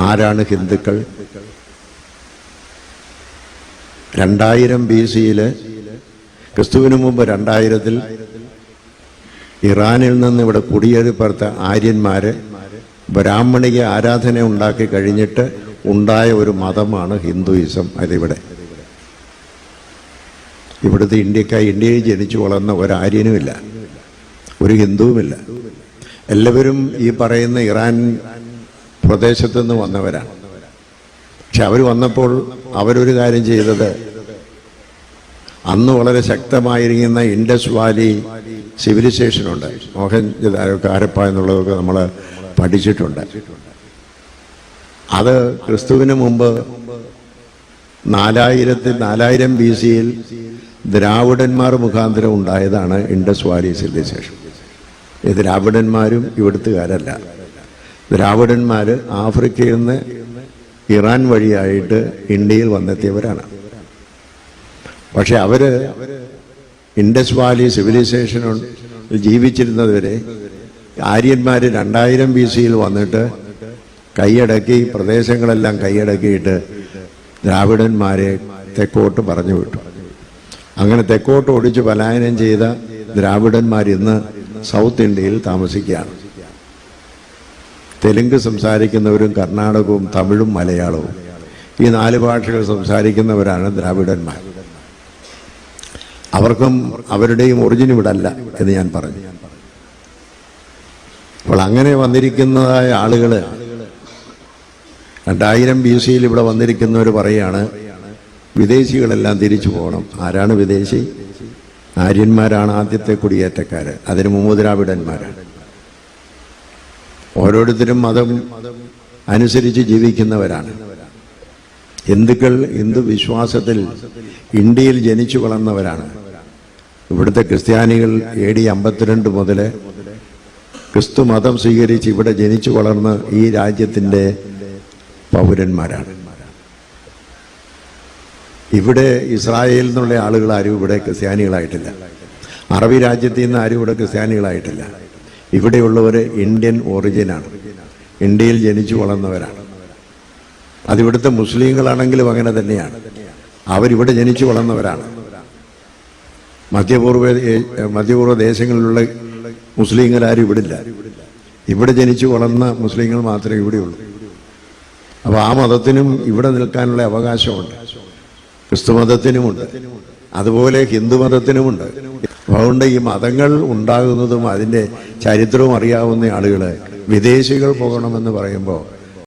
ആരാണ് ഹിന്ദുക്കൾ? 2000 BC-യിൽ ക്രിസ്തുവിന് മുമ്പ് 2000-ൽ ഇറാനിൽ നിന്ന് ഇവിടെ കുടിയേറിപ്പുറത്ത ആര്യന്മാര് ബ്രാഹ്മണിക ആരാധന ഉണ്ടാക്കി കഴിഞ്ഞിട്ട് ഉണ്ടായ ഒരു മതമാണ് ഹിന്ദുയിസം. അതിവിടെ ഇവിടുത്തെ ഇന്ത്യയിൽ ജനിച്ചു വളർന്ന ഒരാര്യനുമില്ല, ഒരു ഹിന്ദുവുമില്ല. എല്ലാവരും ഈ പറയുന്ന ഇറാൻ പ്രദേശത്തു നിന്ന് വന്നവരാണ്. പക്ഷെ അവർ വന്നപ്പോൾ അവരൊരു കാര്യം ചെയ്തത്, അന്ന് വളരെ ശക്തമായിരിക്കുന്ന ഇൻഡസ് വാലി സിവിലൈസേഷനുണ്ട്, മോഹൻജദാരോ ഹാരപ്പ എന്നുള്ളതൊക്കെ നമ്മൾ പഠിച്ചിട്ടുണ്ട്. അത് ക്രിസ്തുവിന് മുമ്പ് 4000 BC-യിൽ ദ്രാവിഡന്മാർ മുഖാന്തരം ഉണ്ടായതാണ് ഇൻഡസ് വാലി സിവിലൈസേഷൻ. ഈ ദ്രാവിഡന്മാരും ഇവിടുത്തുകാരല്ല. ദ്രാവിഡന്മാർ ആഫ്രിക്കയിൽ നിന്ന് ഇറാൻ വഴിയായിട്ട് ഇന്ത്യയിൽ വന്നെത്തിയവരാണ്. പക്ഷെ അവർ ഇൻഡസ് വാലി സിവിലൈസേഷൻ ജീവിച്ചിരുന്നതുവരെ ആര്യന്മാർ 2000 BC-യിൽ വന്നിട്ട് കൈയടക്കി പ്രദേശങ്ങളെല്ലാം കൈയടക്കിയിട്ട് ദ്രാവിഡന്മാരെ തെക്കോട്ട് പറഞ്ഞു വിട്ടു. അങ്ങനെ തെക്കോട്ട് ഓടിച്ച് പലായനം ചെയ്ത ദ്രാവിഡന്മാർ ഇന്ന് സൗത്ത് ഇന്ത്യയിൽ താമസിക്കുകയാണ്. തെലുങ്ക് സംസാരിക്കുന്നവരും കർണാടകവും തമിഴും മലയാളവും, ഈ 4 ഭാഷകൾ സംസാരിക്കുന്നവരാണ് ദ്രാവിഡന്മാർ. അവർക്കും അവരുടെയും ഒറിജിൻ ഇവിടെ അല്ല എന്ന് ഞാൻ പറഞ്ഞു. അപ്പോൾ അങ്ങനെ വന്നിരിക്കുന്നതായ ആളുകൾ 2000 BC-യിൽ ഇവിടെ വന്നിരിക്കുന്നവർ പറയാണ് വിദേശികളെല്ലാം തിരിച്ചു പോകണം. ആരാണ് വിദേശി? ആര്യന്മാരാണ് ആദ്യത്തെ കുടിയേറ്റക്കാർ, അതിന് മുമ്പ് ദ്രാവിഡന്മാരാണ്. ഓരോരുത്തരും മതം അനുസരിച്ച് ജീവിക്കുന്നവരാണ്. ഹിന്ദുക്കൾ ഹിന്ദു വിശ്വാസത്തിൽ ഇന്ത്യയിൽ ജനിച്ചു വളർന്നവരാണ്. ഇവിടുത്തെ ക്രിസ്ത്യാനികൾ AD 52 മുതൽ ക്രിസ്തു മതം സ്വീകരിച്ച് ഇവിടെ ജനിച്ചു വളർന്ന് ഈ രാജ്യത്തിൻ്റെ പൗരന്മാരാണ്. ഇവിടെ ഇസ്രായേലിൽ നിന്നുള്ള ആളുകൾ ആരും ഇവിടെ ക്രിസ്ത്യാനികളായിട്ടില്ല. അറബി രാജ്യത്തിൽ നിന്ന് ആരും ഇവിടെ ക്രിസ്ത്യാനികളായിട്ടില്ല. ഇവിടെയുള്ളവർ ഇന്ത്യൻ ഒറിജിനാണ്, ഇന്ത്യയിൽ ജനിച്ചു വളർന്നവരാണ്. അതിവിടുത്തെ മുസ്ലിങ്ങളാണെങ്കിലും അങ്ങനെ തന്നെയാണ്. അവരിവിടെ ജനിച്ചു വളർന്നവരാണ്. മധ്യപൂർവ്വ ദേശങ്ങളിലുള്ള മുസ്ലിങ്ങളാരും ഇവിടില്ല. ഇവിടെ ജനിച്ചു വളർന്ന മുസ്ലിങ്ങൾ മാത്രമേ ഇവിടെയുള്ളൂ. അപ്പോൾ ആ മതത്തിനും ഇവിടെ നിൽക്കാനുള്ള അവകാശമുണ്ട്, ക്രിസ്തു മതത്തിനുമുണ്ട്, അതുപോലെ ഹിന്ദു മതത്തിനുമുണ്ട്. അതുകൊണ്ട് ഈ മതങ്ങൾ ഉണ്ടാകുന്നതും അതിൻ്റെ ചരിത്രവും അറിയാവുന്ന ആളുകൾ വിദേശികൾ പോകണമെന്ന് പറയുമ്പോൾ